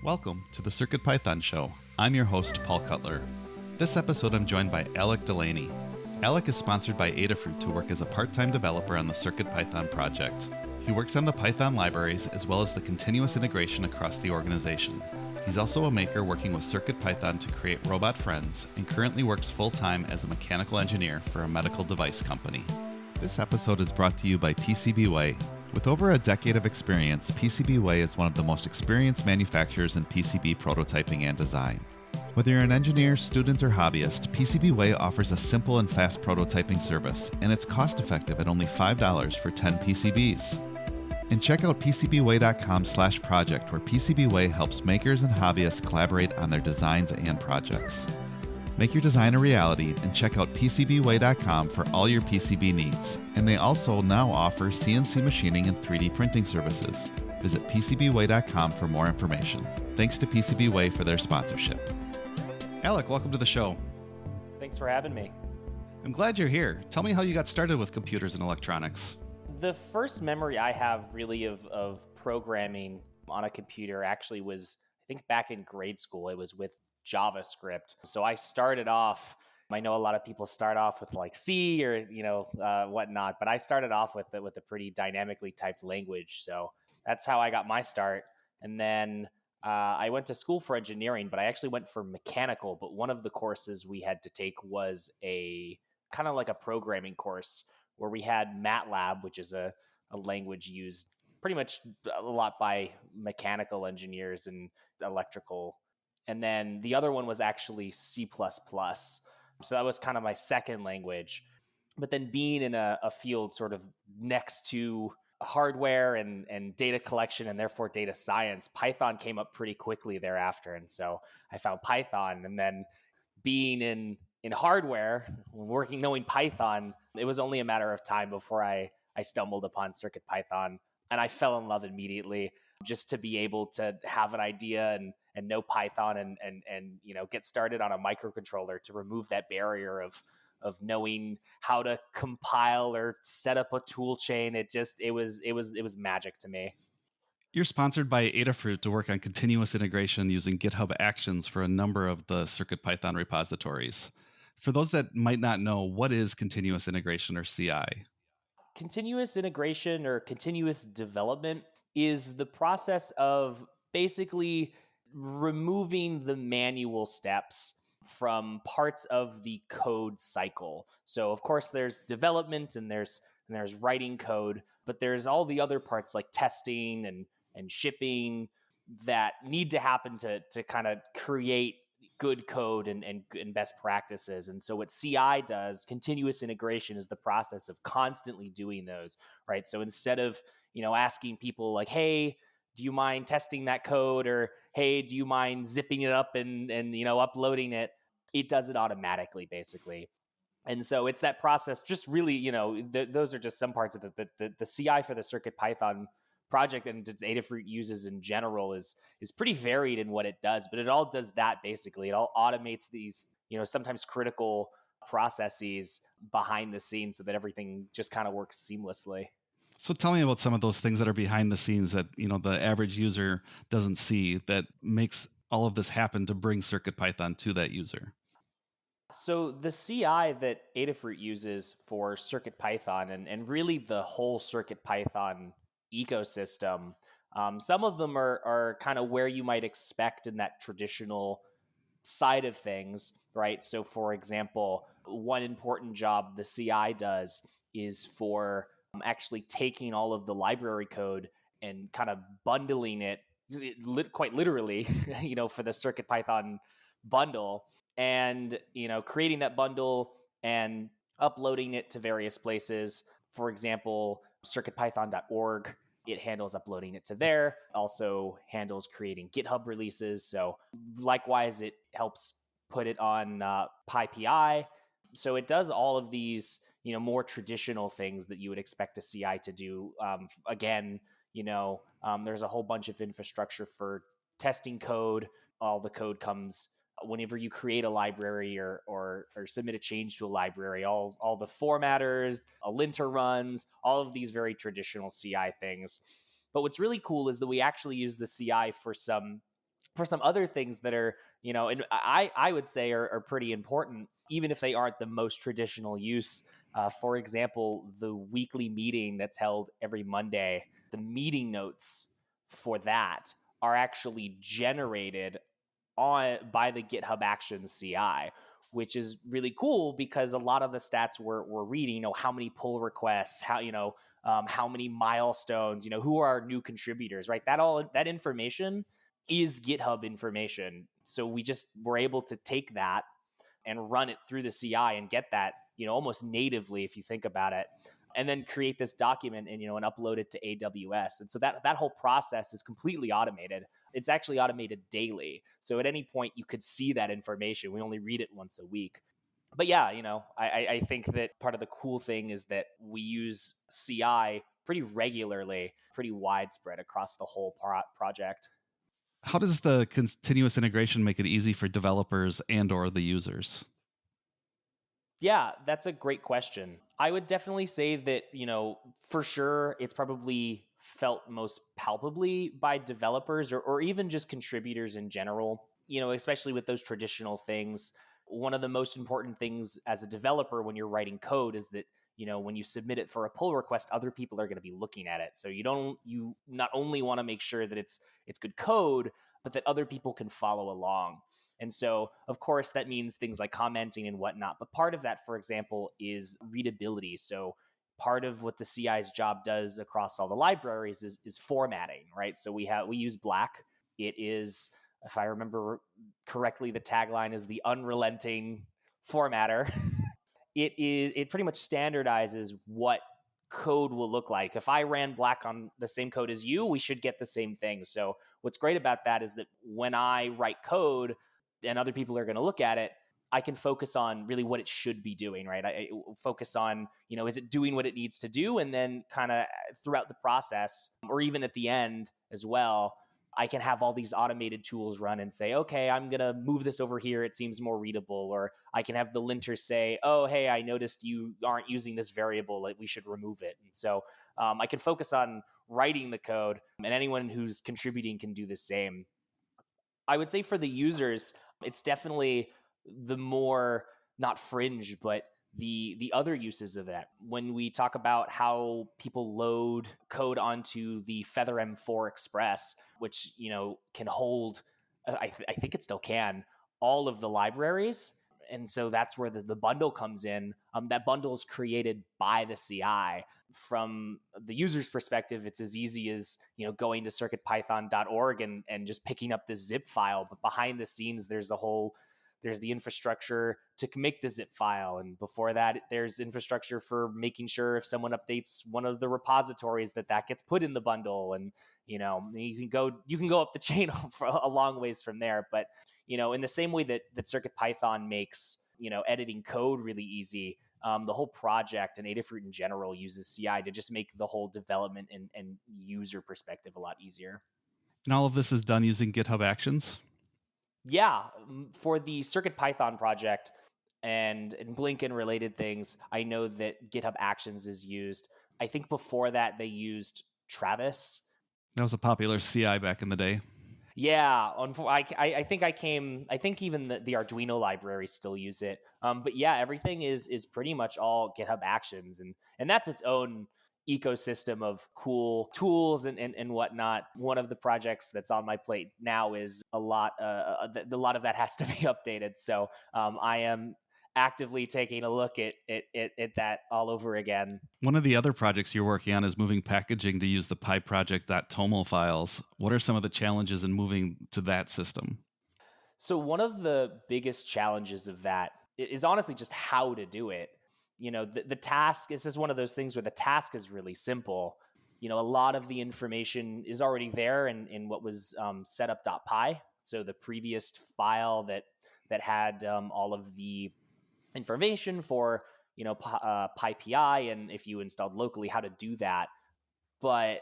Welcome to the CircuitPython Show. I'm your host, Paul Cutler. This episode I'm joined by Alec Delaney. Alec is sponsored by Adafruit to work as a part-time developer on the CircuitPython project. He works on the Python libraries as well as the continuous integration across the organization. He's also a maker working with CircuitPython to create robot friends and currently works full-time as a mechanical engineer for a medical device company. This episode is brought to you by PCBWay. With over a decade of experience, PCBWay is one of the most experienced manufacturers in PCB prototyping and design. Whether you're an engineer, student, or hobbyist, PCBWay offers a simple and fast prototyping service, and it's cost-effective at only $5 for 10 PCBs. And check out pyproject.toml, where PCBWay helps makers and hobbyists collaborate on their designs and projects. Make your design a reality and check out PCBWay.com for all your PCB needs. And they also now offer CNC machining and 3D printing services. Visit PCBWay.com for more information. Thanks to PCBWay for their sponsorship. Alec, welcome to the show. Thanks for having me. I'm glad you're here. Tell me how you got started with computers and electronics. The first memory I have really of programming on a computer actually was, I think back in grade school, it was with JavaScript. So I started off, I know a lot of people start off with like C or, whatnot, but I started off with a pretty dynamically typed language. So that's how I got my start. And then I went to school for engineering, but I actually went for mechanical. But one of the courses we had to take was a kind of like a programming course where we had MATLAB, which is a language used pretty much a lot by mechanical engineers and electrical. And then the other one was actually C++. So that was kind of my second language. But then being in a field sort of next to hardware and data collection and therefore data science, Python came up pretty quickly thereafter. And so I found Python. And then being in hardware, knowing Python, it was only a matter of time before I stumbled upon CircuitPython. And I fell in love immediately just to be able to have an idea and know Python and get started on a microcontroller to remove that barrier of knowing how to compile or set up a tool chain. It was magic to me. You're sponsored by Adafruit to work on continuous integration using GitHub Actions for a number of the CircuitPython repositories. For those that might not know, what is continuous integration or CI? Continuous integration or continuous development is the process of basically removing the manual steps from parts of the code cycle. So of course there's development and there's writing code, but there's all the other parts like testing and shipping that need to happen to kind of create good code and best practices. And so what CI does, continuous integration, is the process of constantly doing those, right? So instead of, asking people like, hey, do you mind testing that code? Or, hey, do you mind zipping it up and uploading it? It does it automatically, basically. And so it's that process, just really, those are just some parts of it. But the CI for the CircuitPython project and Adafruit uses in general is pretty varied in what it does, but it all does that basically. It all automates these, sometimes critical processes behind the scenes so that everything just kind of works seamlessly. So tell me about some of those things that are behind the scenes that, the average user doesn't see that makes all of this happen to bring CircuitPython to that user. So the CI that Adafruit uses for CircuitPython and really the whole CircuitPython ecosystem, some of them are kind of where you might expect in that traditional side of things, right? So for example, one important job the CI does is for actually taking all of the library code and kind of bundling it quite literally, for the CircuitPython bundle and, creating that bundle and uploading it to various places. For example, CircuitPython.org, it handles uploading it to there, also handles creating GitHub releases. So likewise, it helps put it on PyPI. So it does all of these, more traditional things that you would expect a CI to do. Again, there's a whole bunch of infrastructure for testing code. All the code comes whenever you create a library or submit a change to a library, all the formatters, a linter runs, all of these very traditional CI things. But what's really cool is that we actually use the CI for some for some other things that are, and I would say are pretty important, even if they aren't the most traditional use. For example, the weekly meeting that's held every Monday, the meeting notes for that are actually generated by the GitHub Actions CI, which is really cool because a lot of the stats we're reading, how many pull requests, how many milestones, who are our new contributors, right? That information is GitHub information. So we just were able to take that and run it through the CI and get that, almost natively, if you think about it, and then create this document and, and upload it to AWS. And so that whole process is completely automated. It's actually automated daily. So at any point you could see that information. We only read it once a week. But yeah, I think that part of the cool thing is that we use CI pretty regularly, pretty widespread across the whole project. How does the continuous integration make it easy for developers and or the users? Yeah, that's a great question. I would definitely say that, for sure, it's probably felt most palpably by developers or even just contributors in general, especially with those traditional things. One of the most important things as a developer when you're writing code is that, when you submit it for a pull request, other people are going to be looking at it. So you not only want to make sure that it's good code, but that other people can follow along. And so, of course, that means things like commenting and whatnot. But part of that, for example, is readability. So part of what the CI's job does across all the libraries is formatting, right? So we use Black. It is, if I remember correctly, the tagline is the unrelenting formatter. It pretty much standardizes what code will look like. If I ran Black on the same code as you, we should get the same thing. So what's great about that is that when I write code and other people are going to look at it, I can focus on really what it should be doing, right? I focus on, is it doing what it needs to do? And then kind of throughout the process, or even at the end as well, I can have all these automated tools run and say, okay, I'm going to move this over here. It seems more readable. Or I can have the linter say, oh, hey, I noticed you aren't using this variable. Like, we should remove it. And so I can focus on writing the code, and anyone who's contributing can do the same. I would say for the users, it's definitely the more, not fringe, but the other uses of that. When we talk about how people load code onto the Feather M4 Express, which can hold, I think it still can, all of the libraries. And so that's where the bundle comes in. That bundle is created by the CI. From the user's perspective, it's as easy as going to CircuitPython.org and just picking up this zip file. But behind the scenes, there's the infrastructure to make the zip file. And before that, there's infrastructure for making sure if someone updates one of the repositories that gets put in the bundle. And, you can go up the chain for a long ways from there. But, in the same way that CircuitPython makes, editing code really easy, the whole project and Adafruit in general uses CI to just make the whole development and user perspective a lot easier. And all of this is done using GitHub Actions? Yeah, for the CircuitPython project and Blink and related things, I know that GitHub Actions is used. I think before that they used Travis. That was a popular CI back in the day. Yeah, I think even the Arduino libraries still use it. But yeah, everything is pretty much all GitHub Actions, and that's its own ecosystem of cool tools and whatnot. One of the projects that's on my plate now is a lot of that has to be updated. So I am actively taking a look at that all over again. One of the other projects you're working on is moving packaging to use the pyproject.toml files. What are some of the challenges in moving to that system? So one of the biggest challenges of that is honestly just how to do it. The task is just one of those things where the task is really simple. A lot of the information is already there in what was setup.py. So the previous file that had all of the information for PyPI, and if you installed locally, how to do that. But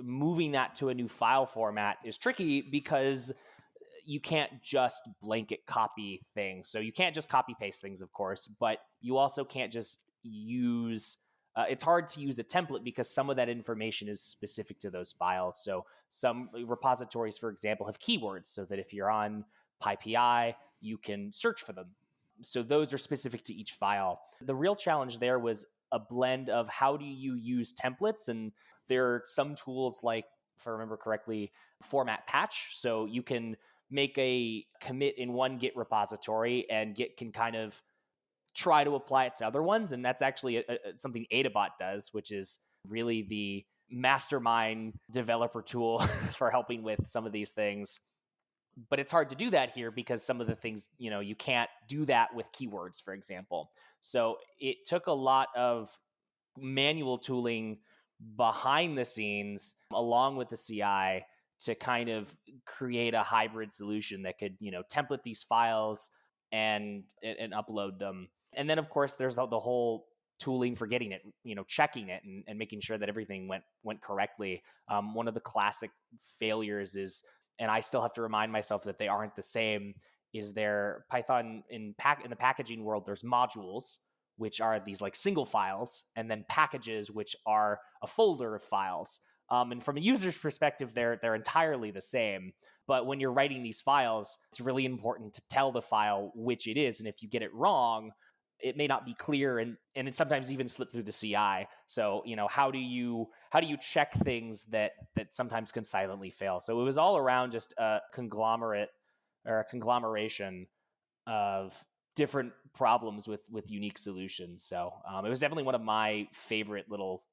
moving that to a new file format is tricky because you can't just blanket copy things. So you can't just copy paste things, of course, but you also can't just use it's hard to use a template because some of that information is specific to those files. So some repositories, for example, have keywords so that if you're on PyPI, you can search for them. So those are specific to each file. The real challenge there was a blend of how do you use templates, and there are some tools like, if I remember correctly, format patch. So you can make a commit in one Git repository and Git can kind of try to apply it to other ones. And that's actually something Adabot does, which is really the mastermind developer tool for helping with some of these things. But it's hard to do that here because some of the things, you can't do that with keywords, for example. So it took a lot of manual tooling behind the scenes along with the CI to kind of create a hybrid solution that could, template these files and upload them. And then of course there's the whole tooling for getting it, checking it and making sure that everything went correctly. One of the classic failures is, and I still have to remind myself that they aren't the same, is there Python in the packaging world, there's modules, which are these like single files, and then packages, which are a folder of files. And from a user's perspective, they're entirely the same. But when you're writing these files, it's really important to tell the file which it is. And if you get it wrong, it may not be clear, and it sometimes even slip through the CI. So, how do you check things that sometimes can silently fail? So it was all around just a conglomerate or a conglomeration of different problems with unique solutions. So it was definitely one of my favorite little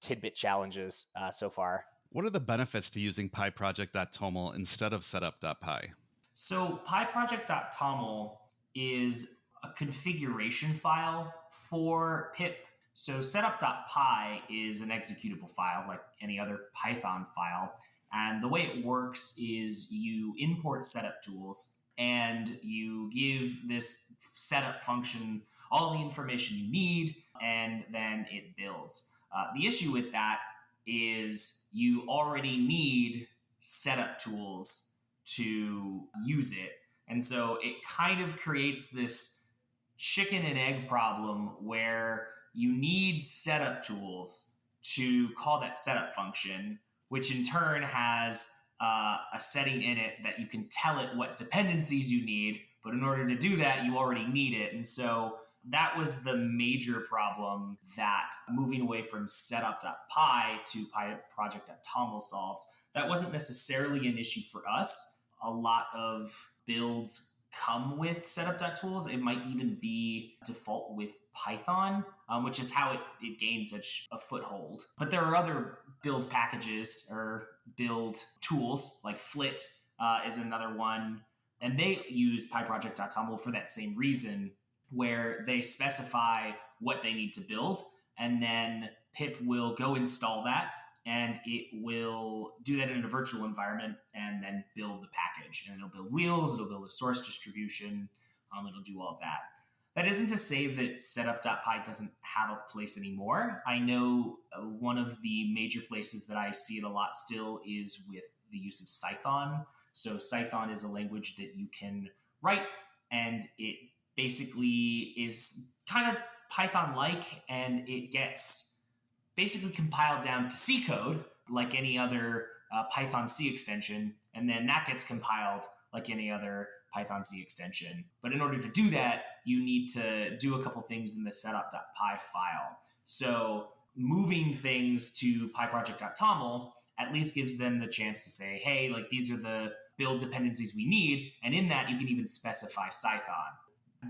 tidbit challenges so far. What are the benefits to using pyproject.toml instead of setup.py? So pyproject.toml is a configuration file for pip. So setup.py is an executable file like any other Python file. And the way it works is you import setup tools and you give this setup function all the information you need, and then it builds. The issue with that is you already need setup tools to use it. And so it kind of creates this chicken and egg problem where you need setup tools to call that setup function, which in turn has a setting in it that you can tell it what dependencies you need. But in order to do that, you already need it. And so that was the major problem that moving away from setup.py to pyproject.toml solves. That wasn't necessarily an issue for us. A lot of builds come with setup.tools. It might even be default with Python, which is how it gained such a foothold. But there are other build packages or build tools, like Flit is another one. And they use pyproject.toml for that same reason, where they specify what they need to build, and then pip will go install that, and it will do that in a virtual environment and then build the package. And it'll build wheels, it'll build a source distribution, it'll do all of that. That isn't to say that setup.py doesn't have a place anymore. I know one of the major places that I see it a lot still is with the use of Cython. So Cython is a language that you can write, and it basically is kind of Python-like, and it gets basically compiled down to C code like any other Python C extension, and then that gets compiled like any other Python C extension. But in order to do that, you need to do a couple things in the setup.py file. So moving things to pyproject.toml at least gives them the chance to say, hey, like these are the build dependencies we need, and in that you can even specify Cython.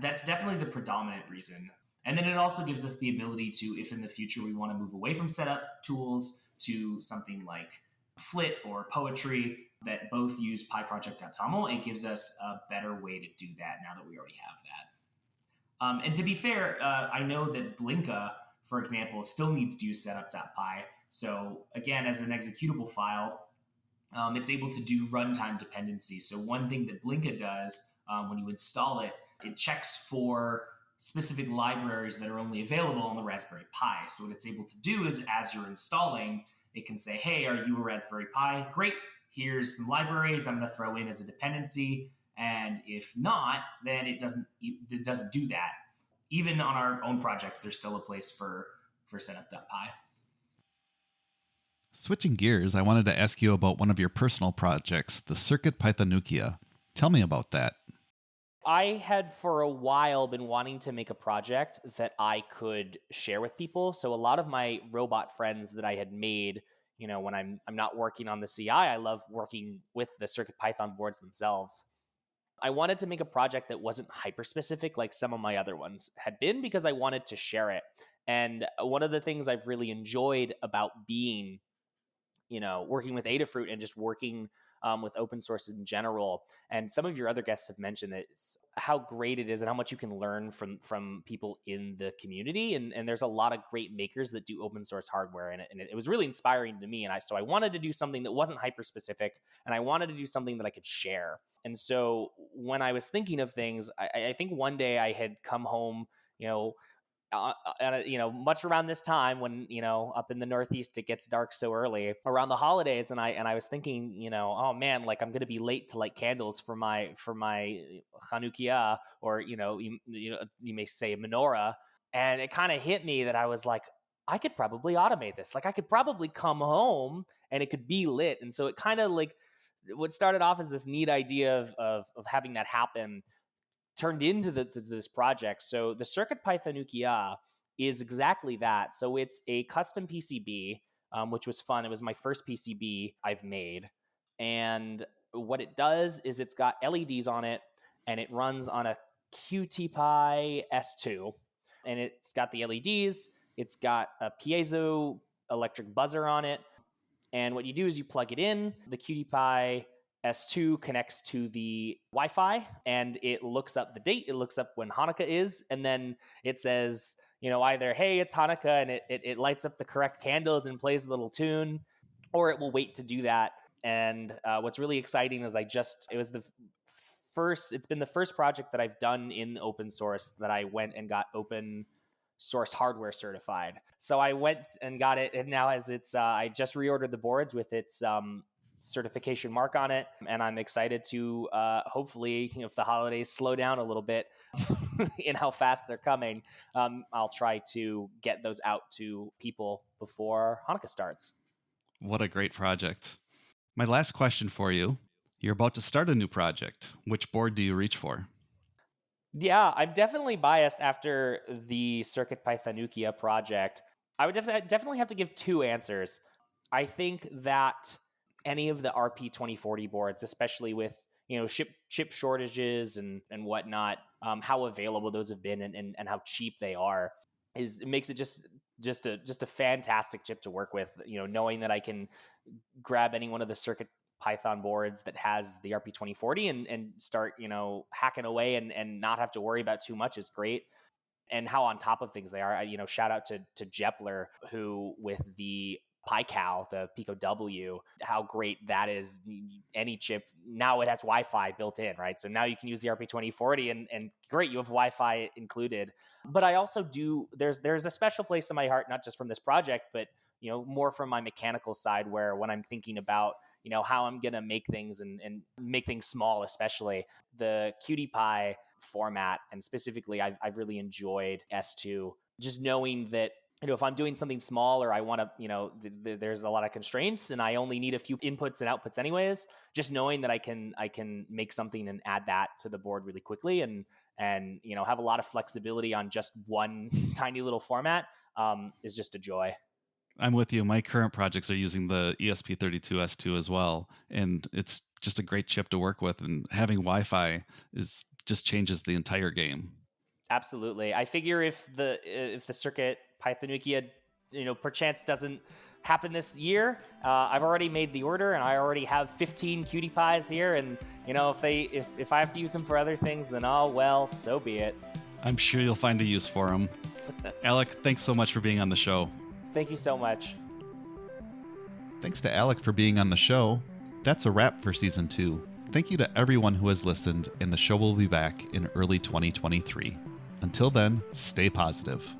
That's definitely the predominant reason. And then it also gives us the ability to, if in the future we want to move away from setup tools to something like Flit or Poetry that both use pyproject.toml, it gives us a better way to do that now that we already have that. And to be fair, I know that Blinka, for example, still needs to use setup.py. So again, as an executable file, it's able to do runtime dependencies. So one thing that Blinka does when you install it, it checks for specific libraries that are only available on the Raspberry Pi. So what it's able to do is, as you're installing, it can say, hey, are you a Raspberry Pi? Great, here's some libraries I'm going to throw in as a dependency. And if not, then it doesn't do that. Even on our own projects, there's still a place for for setup.py. Switching gears, I wanted to ask you about one of your personal projects, the CircuitPythonukiah. Tell me about that. I had for a while been wanting to make a project that I could share with people. So a lot of my robot friends that I had made, when I'm not working on the CI, I love working with the CircuitPython boards themselves. I wanted to make a project that wasn't hyper-specific like some of my other ones had been because I wanted to share it. And one of the things I've really enjoyed about being working with Adafruit and just working with open source in general. And some of your other guests have mentioned it's how great it is and how much you can learn from people in the community. And there's a lot of great makers that do open source hardware in it. And it was really inspiring to me. And so I wanted to do something that wasn't hyper specific, and I wanted to do something that I could share. And so when I was thinking of things, I think one day I had come home, much around this time when, up in the Northeast, it gets dark so early around the holidays. And I was thinking, oh man, like I'm going to be late to light candles for my Hanukkah, or, you may say menorah. And it kind of hit me that I was like, I could probably automate this. Like I could probably come home and it could be lit. And so it kind of like what started off as this neat idea of having that happen turned into this project. So the CircuitPythonukiah is exactly that. So it's a custom PCB, which was fun. It was my first PCB I've made. And what it does is it's got LEDs on it, and it runs on a QT-Py S2. And it's got the LEDs. It's got a piezo electric buzzer on it. And what you do is you plug it in. The QT-Py S2 connects to the Wi-Fi, and it looks up the date. It looks up when Hanukkah is, and then it says, either, hey, it's Hanukkah, and it lights up the correct candles and plays a little tune, or it will wait to do that. And what's really exciting is it's been the first project that I've done in open source that I went and got open source hardware certified. So I went and got it, and now I just reordered the boards with its certification mark on it, and I'm excited to hopefully, if the holidays slow down a little bit in how fast they're coming, I'll try to get those out to people before Hanukkah starts. What a great project. My last question for you. You're about to start a new project. Which board do you reach for? Yeah, I'm definitely biased after the CircuitPythonukiah project. I would definitely have to give two answers. I think that any of the RP2040 boards, especially with chip shortages and whatnot, how available those have been and how cheap they are, it makes it just a fantastic chip to work with. Knowing that I can grab any one of the CircuitPython boards that has the RP2040 and start hacking away and not have to worry about too much is great. And how on top of things they are. Shout out to Jepler, who with the PyCal, the Pico W, how great that is. Any chip, now it has Wi-Fi built in, right? So now you can use the RP2040 and great, you have Wi-Fi included. But I also there's a special place in my heart, not just from this project, but more from my mechanical side, where when I'm thinking about how I'm going to make things and make things small, especially the QT-Py format, and specifically I've really enjoyed S2, just knowing that if I'm doing something small, or I want to, there's a lot of constraints and I only need a few inputs and outputs anyways, just knowing that I can make something and add that to the board really quickly and have a lot of flexibility on just one tiny little format is just a joy. I'm with you. My current projects are using the ESP32S2 as well, and it's just a great chip to work with, and having Wi-Fi just changes the entire game. Absolutely. I figure if the CircuitPythonukiah, perchance doesn't happen this year, I've already made the order and I already have 15 QT-Pys here, and if I have to use them for other things, then so be it. I'm sure you'll find a use for them. Alec, thanks so much for being on the show. Thank you so much. Thanks to Alec for being on the show. That's a wrap for Season 2. Thank you to everyone who has listened, and the show will be back in early 2023. Until then, stay positive.